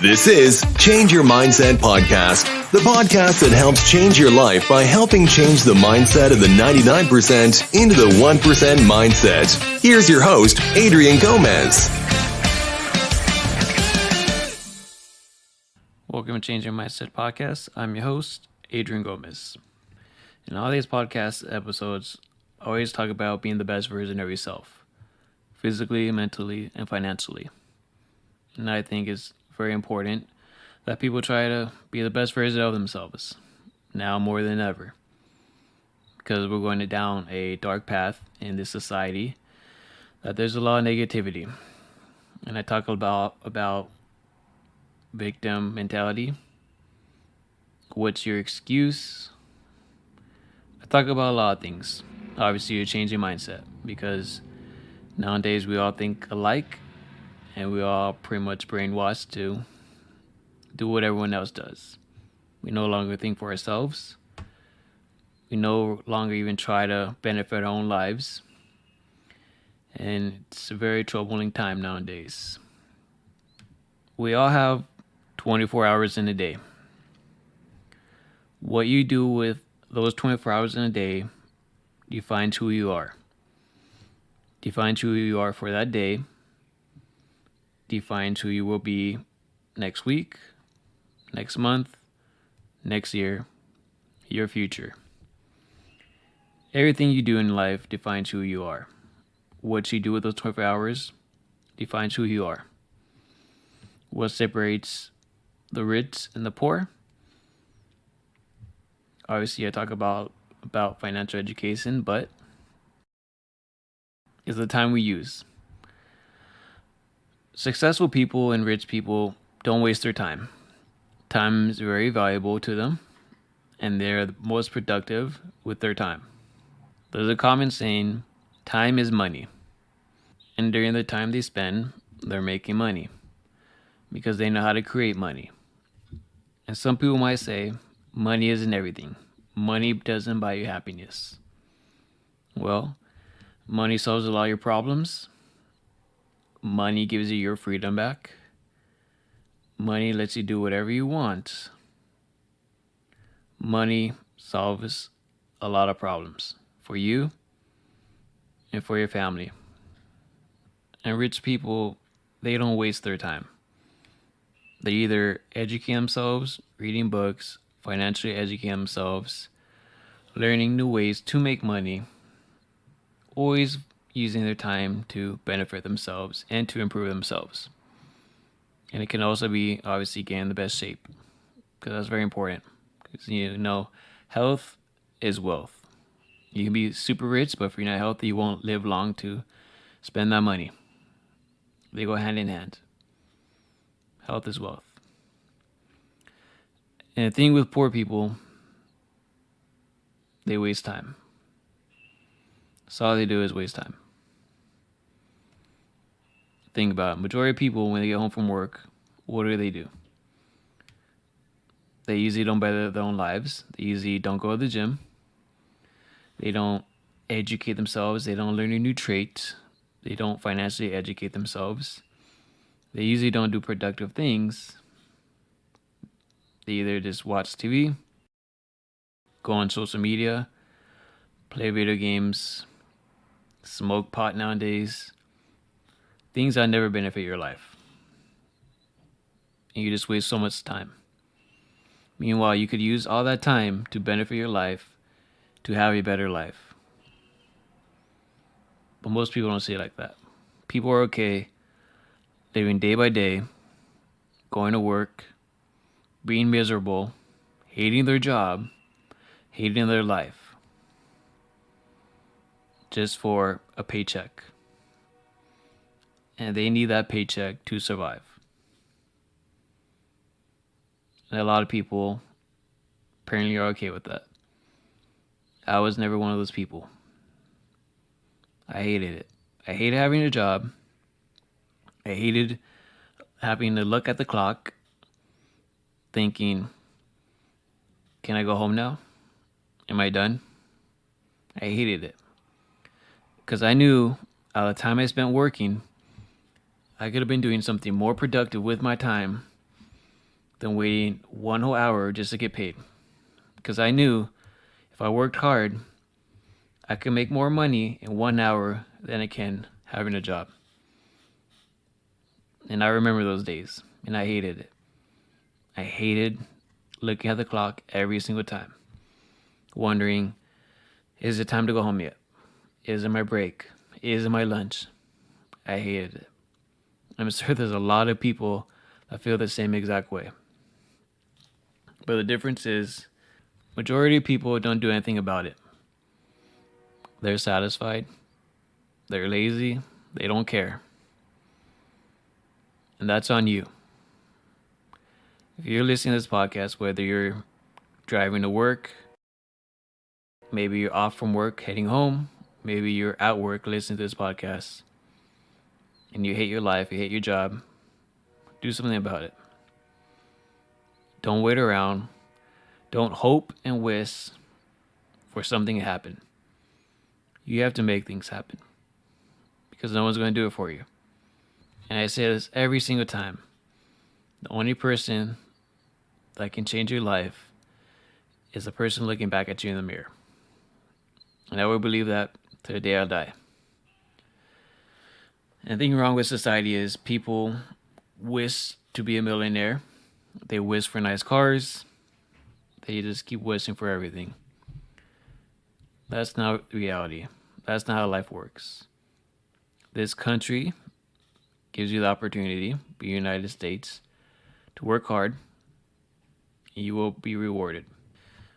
This is Change Your Mindset Podcast, the podcast that helps change your life by helping change the mindset of the 99% into the 1% mindset. Here's your host, Adrian Gomez. Welcome to Change Your Mindset Podcast. I'm your host, Adrian Gomez. In all these podcast episodes, I always talk about being the best version of yourself, physically, mentally, and financially. And I think it's very important that people try to be the best version of themselves, now more than ever. Because we're going down a dark path in this society, that there's a lot of negativity. And I talk about victim mentality. What's your excuse? I talk about a lot of things. Obviously, you're changing mindset because nowadays we all think alike and we all pretty much brainwashed to do what everyone else does. We no longer think for ourselves. We no longer even try to benefit our own lives. And it's a very troubling time nowadays. We all have 24 hours in a day. What you do with those 24 hours in a day defines who you are. Defines who you are for that day. Defines who you will be next week, next month, next year, your future. Everything you do in life defines who you are. What you do with those 24 hours defines who you are. What separates the rich and the poor? Obviously, I talk about financial education, but it's the time we use. Successful people and rich people don't waste their time. Time is very valuable to them, and they're the most productive with their time. There's a common saying, time is money. And during the time they spend, they're making money because they know how to create money. And some people might say, money isn't everything. Money doesn't buy you happiness. Well, money solves a lot of your problems. Money gives you your freedom back. Money lets you do whatever you want. Money solves a lot of problems for you and for your family. And rich people, they don't waste their time. They either educate themselves, reading books, financially educate themselves, learning new ways to make money, always using their time to benefit themselves and to improve themselves. And it can also be obviously getting the best shape, because that's very important. Because health is wealth. You can be super rich, but if you're not healthy, you won't live long to spend that money. They go hand in hand. Health is wealth. And the thing with poor people, they waste time. So all they do is waste time. Think about it. Majority of people, when they get home from work, what do? They usually don't better their own lives. They usually don't go to the gym. They don't educate themselves. They don't learn a new trait. They don't financially educate themselves. They usually don't do productive things. They either just watch TV, go on social media, play video games, smoke pot nowadays. Things that never benefit your life. And you just waste so much time. Meanwhile, you could use all that time to benefit your life, to have a better life. But most people don't see it like that. People are okay living day by day, going to work, being miserable, hating their job, hating their life, just for a paycheck. And they need that paycheck to survive. And a lot of people apparently are okay with that. I was never one of those people. I hated it. I hated having a job. I hated having to look at the clock thinking, can I go home now? Am I done? I hated it. Because I knew all the time I spent working, I could have been doing something more productive with my time than waiting 1 whole hour just to get paid. Because I knew if I worked hard, I could make more money in 1 hour than I can having a job. And I remember those days, and I hated it. I hated looking at the clock every single time, wondering, is it time to go home yet? Is it my break? Is it my lunch? I hated it. I'm sure there's a lot of people that feel the same exact way. But the difference is, majority of people don't do anything about it. They're satisfied. They're lazy. They don't care. And that's on you. If you're listening to this podcast, whether you're driving to work, maybe you're off from work heading home, maybe you're at work listening to this podcast, and you hate your life, you hate your job, do something about it. Don't wait around. Don't hope and wish for something to happen. You have to make things happen, because no one's going to do it for you. And I say this every single time. The only person that can change your life is the person looking back at you in the mirror. And I will believe that to the day I die. And the thing wrong with society is people wish to be a millionaire. They wish for nice cars. They just keep wishing for everything. That's not reality. That's not how life works. This country gives you the opportunity, the United States, to work hard. And you will be rewarded.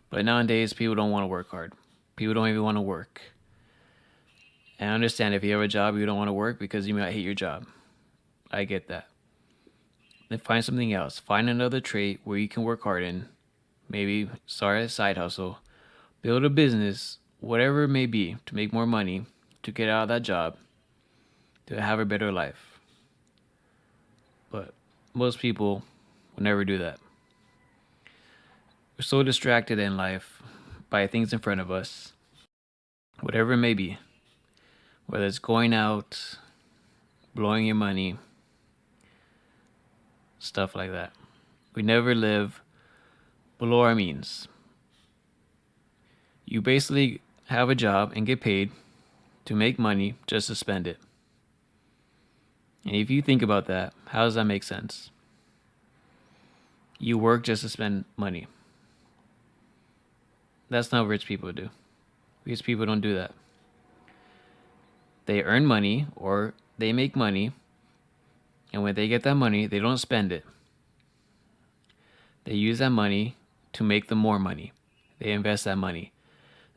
But nowadays, people don't want to work hard. People don't even want to work. And I understand if you have a job, you don't want to work because you might hate your job. I get that. Then find something else. Find another trade where you can work hard in. Maybe start a side hustle. Build a business, whatever it may be, to make more money, to get out of that job, to have a better life. But most people will never do that. We're so distracted in life by things in front of us, whatever it may be, whether it's going out, blowing your money, stuff like that. We never live below our means. You basically have a job and get paid to make money just to spend it. And if you think about that, how does that make sense? You work just to spend money. That's not what rich people do. Rich people don't do that. They earn money or they make money, and when they get that money, they don't spend it. They use that money to make them more money. They invest that money.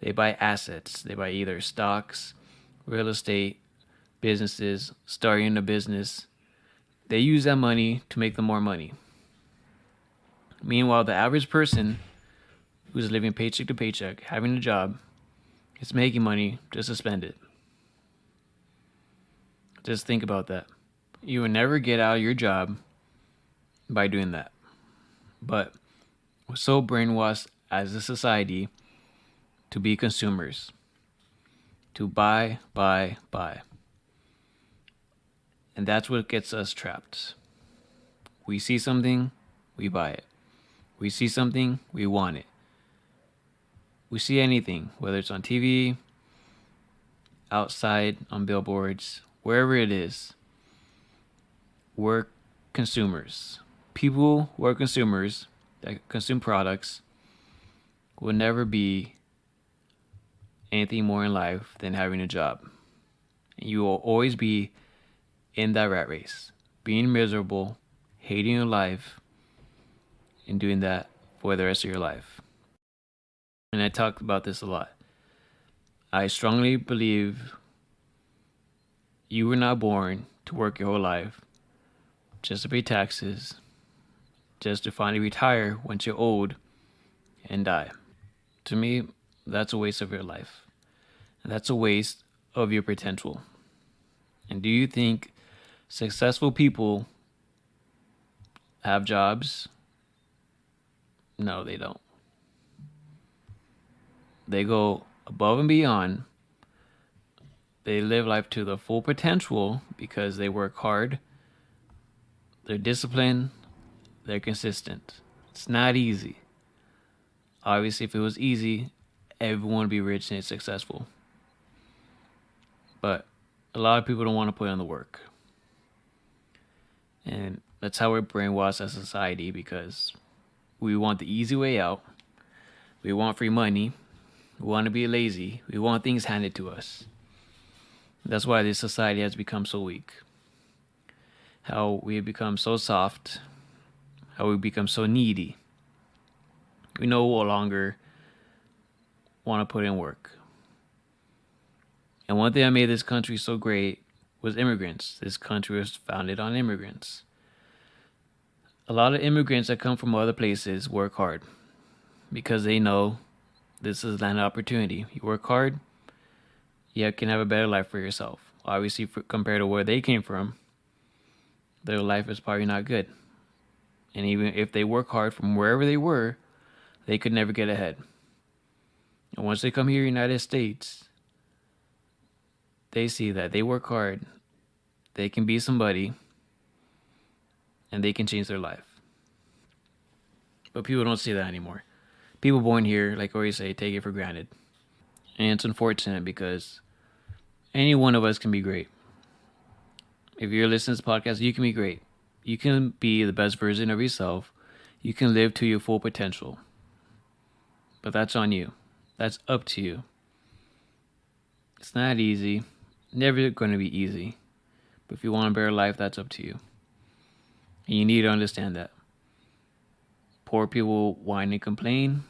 They buy assets. They buy either stocks, real estate, businesses, starting a business. They use that money to make them more money. Meanwhile, the average person who's living paycheck to paycheck, having a job, is making money just to spend it. Just think about that. You will never get out of your job by doing that. But we're so brainwashed as a society to be consumers, to buy. And that's what gets us trapped. We see something, we buy it. We see something, we want it. We see anything, whether it's on TV, outside, on billboards, wherever it is. We're consumers. People who are consumers that consume products will never be anything more in life than having a job. And you will always be in that rat race, being miserable, hating your life, and doing that for the rest of your life. And I talk about this a lot. I strongly believe you were not born to work your whole life just to pay taxes, just to finally retire once you're old and die. To me, that's a waste of your life. And that's a waste of your potential. And do you think successful people have jobs? No, they don't. They go above and beyond. They live life to the full potential because they work hard. They're disciplined. They're consistent. It's not easy. Obviously, if it was easy, everyone would be rich and successful. But a lot of people don't want to put in the work. And that's how we're brainwashed as a society because we want the easy way out. We want free money. We want to be lazy. We want things handed to us. That's why this society has become so weak. How we have become so soft. How we become so needy. We no longer want to put in work. And one thing that made this country so great was immigrants. This country was founded on immigrants. A lot of immigrants that come from other places work hard because they know this is an opportunity. You work hard, you can have a better life for yourself. Obviously, compared to where they came from, their life is probably not good. And even if they work hard from wherever they were, they could never get ahead. And once they come here to the United States, they see that they work hard, they can be somebody, and they can change their life. But people don't see that anymore. People born here, like I always say, take it for granted. And it's unfortunate because any one of us can be great. If you're listening to this podcast, you can be great. You can be the best version of yourself. You can live to your full potential. But that's on you. That's up to you. It's not easy. Never going to be easy. But if you want a better life, that's up to you. And you need to understand that. Poor people whine and complain,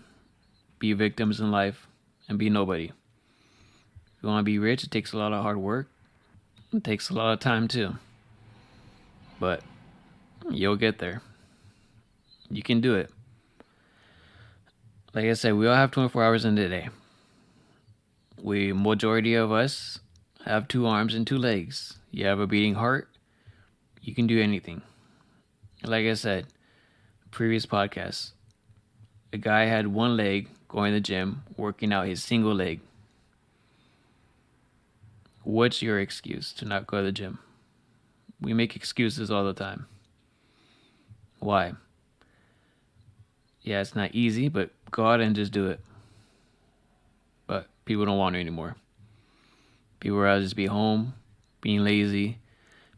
be victims in life, and be nobody. If you want to be rich, it takes a lot of hard work. It takes a lot of time too. But you'll get there. You can do it. Like I said, we all have 24 hours in the day. Majority of us have 2 arms and 2 legs. You have a beating heart. You can do anything. Like I said, previous podcast, a guy had 1 leg going to the gym, working out his single leg. What's your excuse to not go to the gym? We make excuses all the time. Why? Yeah, it's not easy, but go out and just do it. But people don't want it anymore. People would rather just be home, being lazy,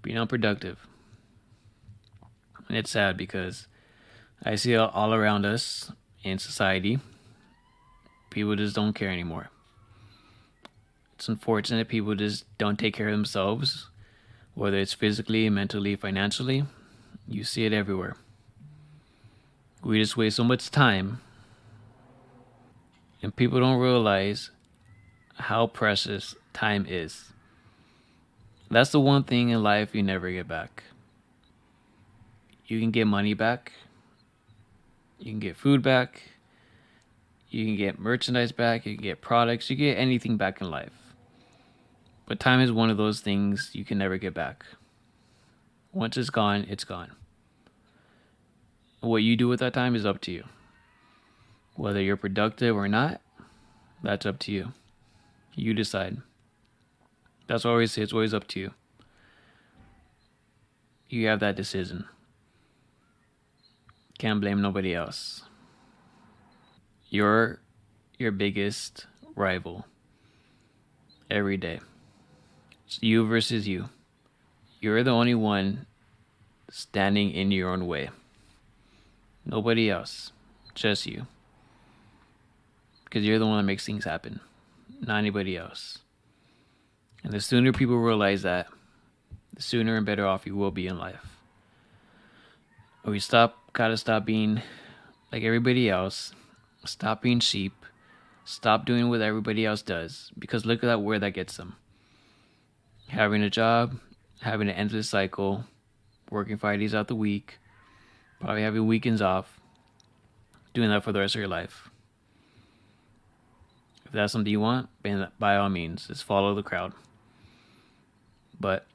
being unproductive. And it's sad because I see all around us in society, people just don't care anymore. It's unfortunate people just don't take care of themselves, whether it's physically, mentally, financially. You see it everywhere. We just waste so much time, and people don't realize how precious time is. That's the one thing in life you never get back. You can get money back. You can get food back. You can get merchandise back. You can get products. You can get anything back in life. But time is one of those things you can never get back. Once it's gone, it's gone. What you do with that time is up to you. Whether you're productive or not, that's up to you. You decide. That's what I always say, it's always up to you. You have that decision. Can't blame nobody else. You're your biggest rival every day. It's you versus you. You're the only one standing in your own way. Nobody else. Just you. Because you're the one that makes things happen. Not anybody else. And the sooner people realize that, the sooner and better off you will be in life. We gotta stop being like everybody else. Stop being sheep. Stop doing what everybody else does. Because look at where that gets them. Having a job, having an endless cycle, working 5 days out the week, probably having weekends off, doing that for the rest of your life. If that's something you want, then by all means, just follow the crowd. But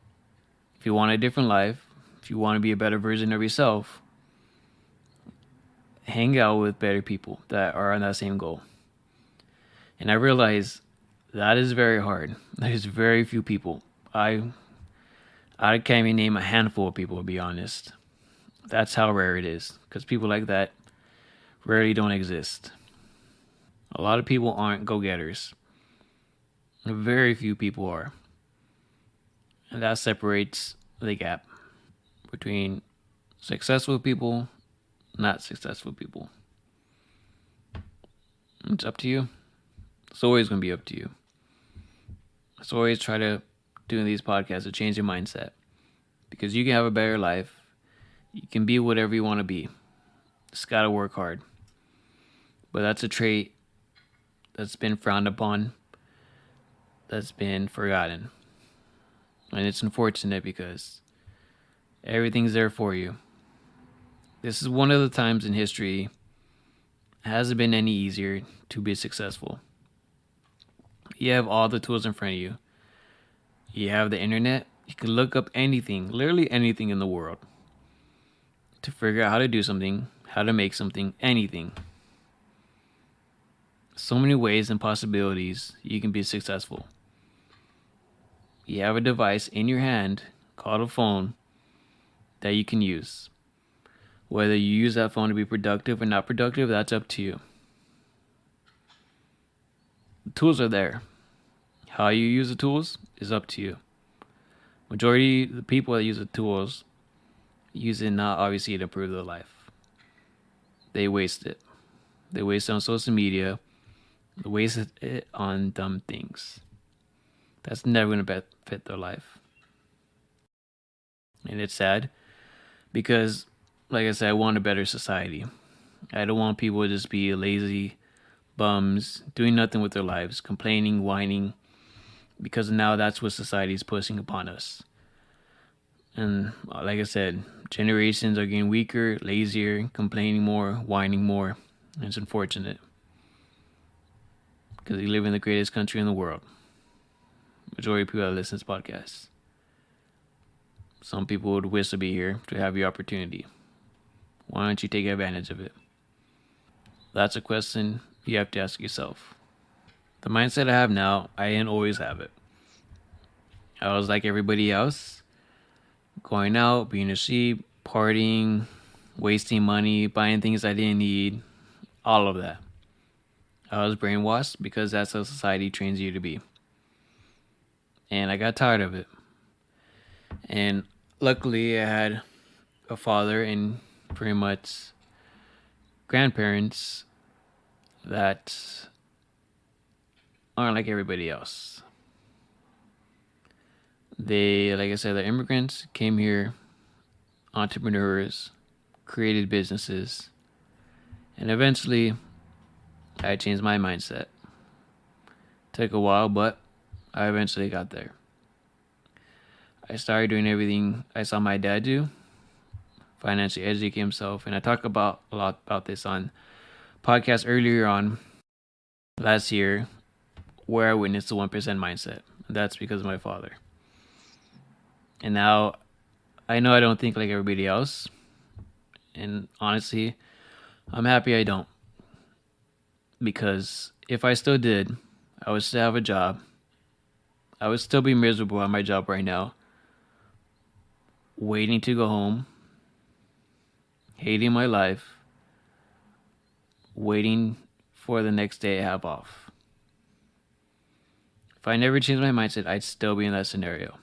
if you want a different life, if you want to be a better version of yourself, hang out with better people that are on that same goal. And I realize that is very hard. There's very few people. I can't even name a handful of people, to be honest, That's how rare it is, because people like that rarely don't exist. A lot of people aren't go-getters. Very few people are. And that separates the gap between successful people, not successful people. It's up to you. It's always going to be up to you. So always try to do these podcasts to change your mindset, because you can have a better life. You can be whatever you want to be. Just got to work hard. But that's a trait that's been frowned upon, that's been forgotten. And it's unfortunate because everything's there for you. This is one of the times in history it hasn't been any easier to be successful. You have all the tools in front of you. You have the internet. You can look up anything, literally anything in the world, to figure out how to do something, how to make something, anything. So many ways and possibilities you can be successful. You have a device in your hand called a phone that you can use. Whether you use that phone to be productive or not productive, that's up to you. The tools are there. How you use the tools is up to you. Majority of the people that use the tools use it not obviously to improve their life. They waste it. They waste it on social media. They waste it on dumb things. That's never going to fit their life. And it's sad because, like I said, I want a better society. I don't want people to just be lazy bums, doing nothing with their lives, complaining, whining, because now that's what society is pushing upon us. And like I said, generations are getting weaker, lazier, complaining more, whining more. And it's unfortunate because we live in the greatest country in the world. Majority of people that listen to this podcast. Some people would wish to be here to have your opportunity. Why don't you take advantage of it? That's a question you have to ask yourself. The mindset I have now, I didn't always have it. I was like everybody else, going out, being a sheep, partying, wasting money, buying things I didn't need, all of that. I was brainwashed because that's how society trains you to be. And I got tired of it. And luckily I had a father and pretty much grandparents that aren't like everybody else. They, like I said, they're immigrants, came here, entrepreneurs, created businesses, and eventually I changed my mindset. Took a while, but I eventually got there. I started doing everything I saw my dad do, financially educate himself, and I talk about a lot about this on podcast earlier on last year, where I witnessed the 1% mindset. That's because of my father. And now I know I don't think like everybody else, and honestly, I'm happy I don't, because if I still did, I would still have a job. I would still be miserable at my job right now, waiting to go home, hating my life, waiting for the next day I have off. If I never changed my mindset, I'd still be in that scenario.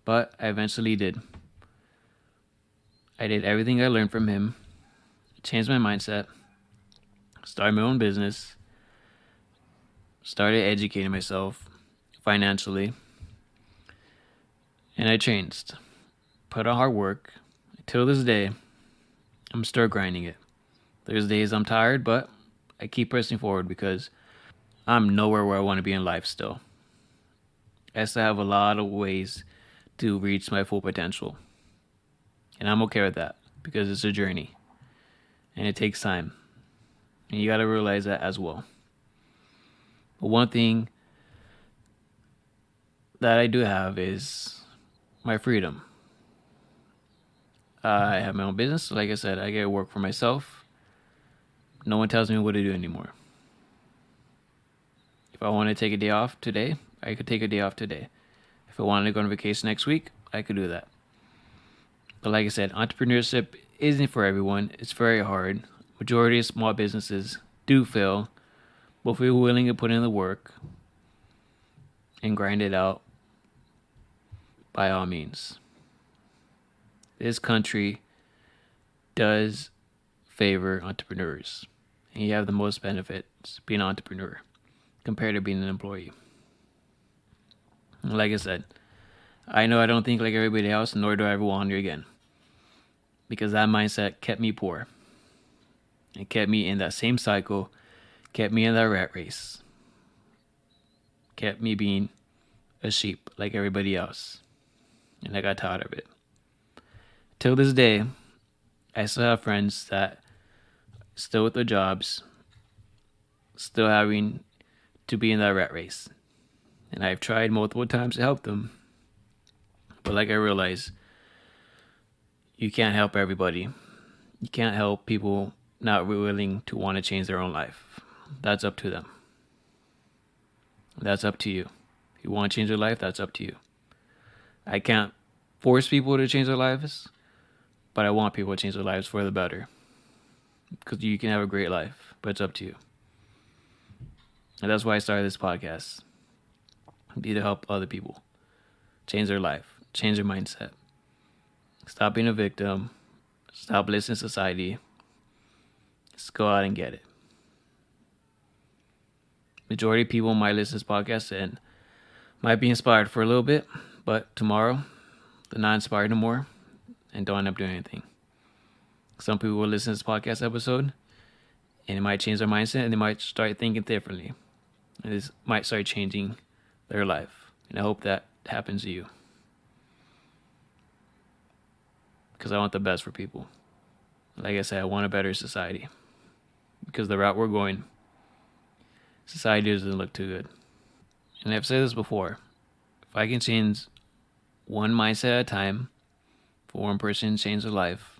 But I eventually did. I did everything I learned from him, changed my mindset, started my own business, started educating myself financially, and I changed. Put on hard work. Till this day, I'm still grinding it. There's days I'm tired, but I keep pressing forward because I'm nowhere where I want to be in life still. I still have a lot of ways to reach my full potential. And I'm okay with that because it's a journey. And it takes time. And you got to realize that as well. But one thing that I do have is my freedom. I have my own business. Like I said, I get to work for myself. No one tells me what to do anymore. If I want to take a day off today, I could take a day off today. If I wanted to go on vacation next week, I could do that. But like I said, entrepreneurship isn't for everyone. It's very hard. Majority of small businesses do fail, but if you're willing to put in the work and grind it out, by all means. This country does favor entrepreneurs, and you have the most benefits being an entrepreneur compared to being an employee. And like I said, I know I don't think like everybody else, nor do I ever want to again, because that mindset kept me poor. It kept me in that same cycle, kept me in that rat race, kept me being a sheep like everybody else, and I got tired of it. Till this day, I still have friends that still with their jobs, still having to be in that rat race. And I've tried multiple times to help them. But like I realized, you can't help everybody. You can't help people not willing to want to change their own life. That's up to them. That's up to you. If you want to change your life, that's up to you. I can't force people to change their lives, but I want people to change their lives for the better. Because you can have a great life, but it's up to you. And that's why I started this podcast. Be to help other people change their life, change their mindset. Stop being a victim. Stop listening to society. Just go out and get it. Majority of people might listen to this podcast and might be inspired for a little bit, but tomorrow they're not inspired no more and don't end up doing anything. Some people will listen to this podcast episode and it might change their mindset and they might start thinking differently. And this might start changing their life. And I hope that happens to you. Because I want the best for people. Like I said, I want a better society. Because the route we're going, society doesn't look too good. And I've said this before. If I can change one mindset at a time for one person to change their life,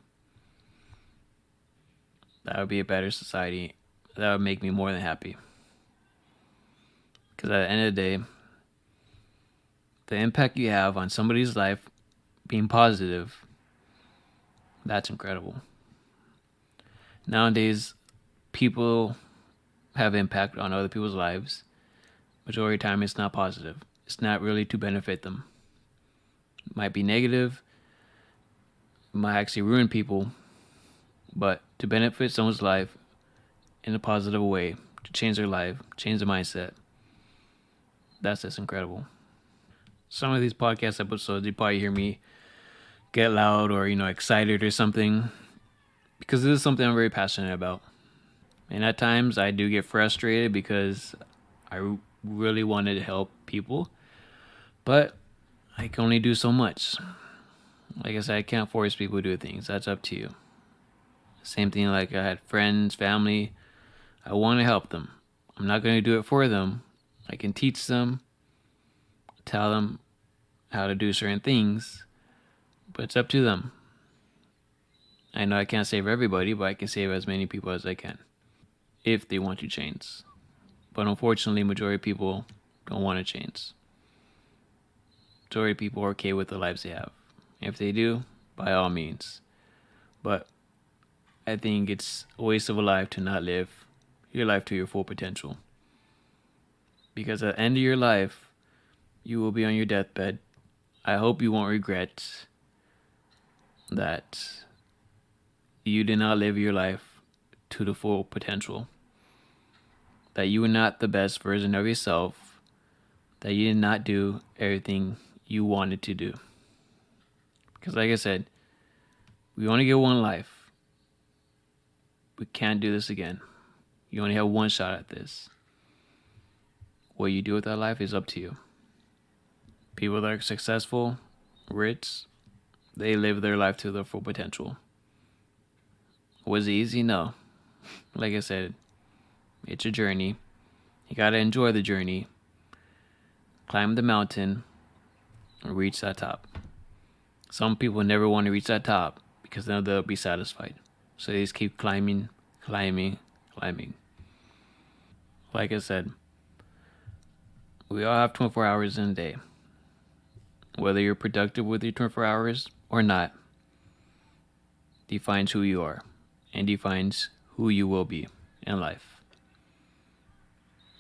that would be a better society. That would make me more than happy. Because at the end of the day, the impact you have on somebody's life being positive, that's incredible. Nowadays, people have impact on other people's lives. Majority of the time, it's not positive. It's not really to benefit them. It might be negative. It might actually ruin people. But to benefit someone's life in a positive way, to change their life, change their mindset, that's just incredible. Some of these podcast episodes, you probably hear me get loud or, excited or something, because this is something I'm very passionate about. And at times I do get frustrated because I really wanted to help people, but I can only do so much. Like I said, I can't force people to do things. That's up to you. Same thing, like I had friends, family. I want to help them. I'm not going to do it for them. I can teach them, tell them how to do certain things, but it's up to them. I know I can't save everybody, but I can save as many people as I can if they want to change. But unfortunately, majority of people don't want to change. Majority of people are okay with the lives they have. If they do, by all means. But I think it's a waste of a life to not live your life to your full potential. Because at the end of your life, you will be on your deathbed. I hope you won't regret that you did not live your life to the full potential. That you were not the best version of yourself. That you did not do everything you wanted to do. Because like I said, we only get one life. We can't do this again. You only have one shot at this. What you do with that life is up to you. People that are successful, rich, they live their life to their full potential. Was it easy? No. Like I said, it's a journey. You gotta enjoy the journey. Climb the mountain and reach that top. Some people never want to reach that top because then they'll be satisfied. So they just keep climbing. Like I said, we all have 24 hours in a day. Whether you're productive with your 24 hours or not, defines who you are and defines who you will be in life.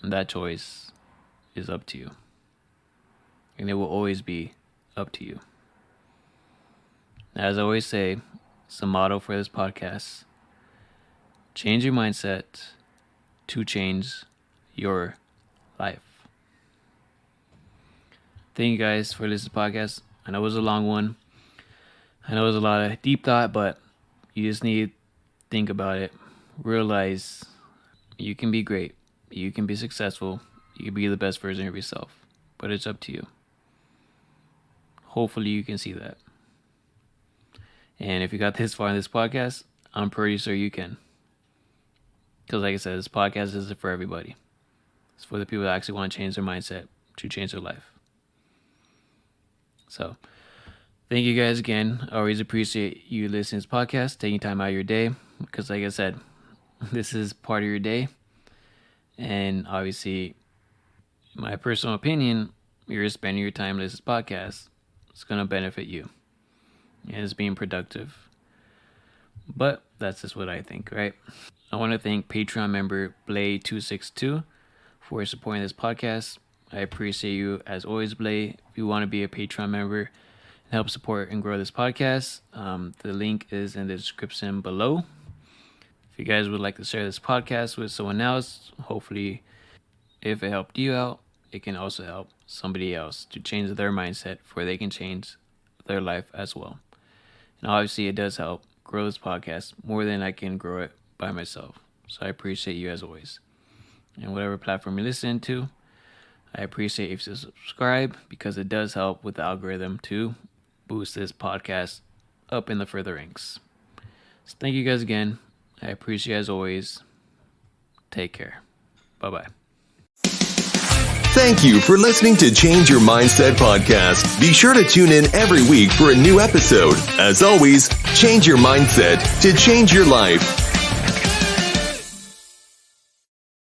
And that choice is up to you. And it will always be up to you. As I always say, it's the motto for this podcast: change your mindset to change your life. Thank you guys for listening to the podcast. I know it was a long one. I know it was a lot of deep thought, but you just need to think about it. Realize you can be great. You can be successful. You can be the best version of yourself. But it's up to you. Hopefully you can see that. And if you got this far in this podcast, I'm pretty sure you can. Because like I said, this podcast isn't for everybody. It's for the people that actually want to change their mindset to change their life. So, thank you guys again. I always appreciate you listening to this podcast, taking time out of your day. Because like I said, this is part of your day. And obviously, in my personal opinion, you're spending your time listening to this podcast. It's going to benefit you. And it's being productive. But that's just what I think, right? I want to thank Patron member Blay262 for supporting this podcast. I appreciate you as always, Blay. If you want to be a Patreon member and help support and grow this podcast, the link is in the description below. If you guys would like to share this podcast with someone else, hopefully if it helped you out, it can also help somebody else to change their mindset before they can change their life as well. And obviously it does help grow this podcast more than I can grow it by myself. So I appreciate you as always. And whatever platform you listen to, I appreciate if you subscribe, because it does help with the algorithm to boost this podcast up in the further ranks. So thank you guys again. I appreciate you as always. Take care. Bye-bye. Thank you for listening to Change Your Mindset podcast. Be sure to tune in every week for a new episode. As always, change your mindset to change your life.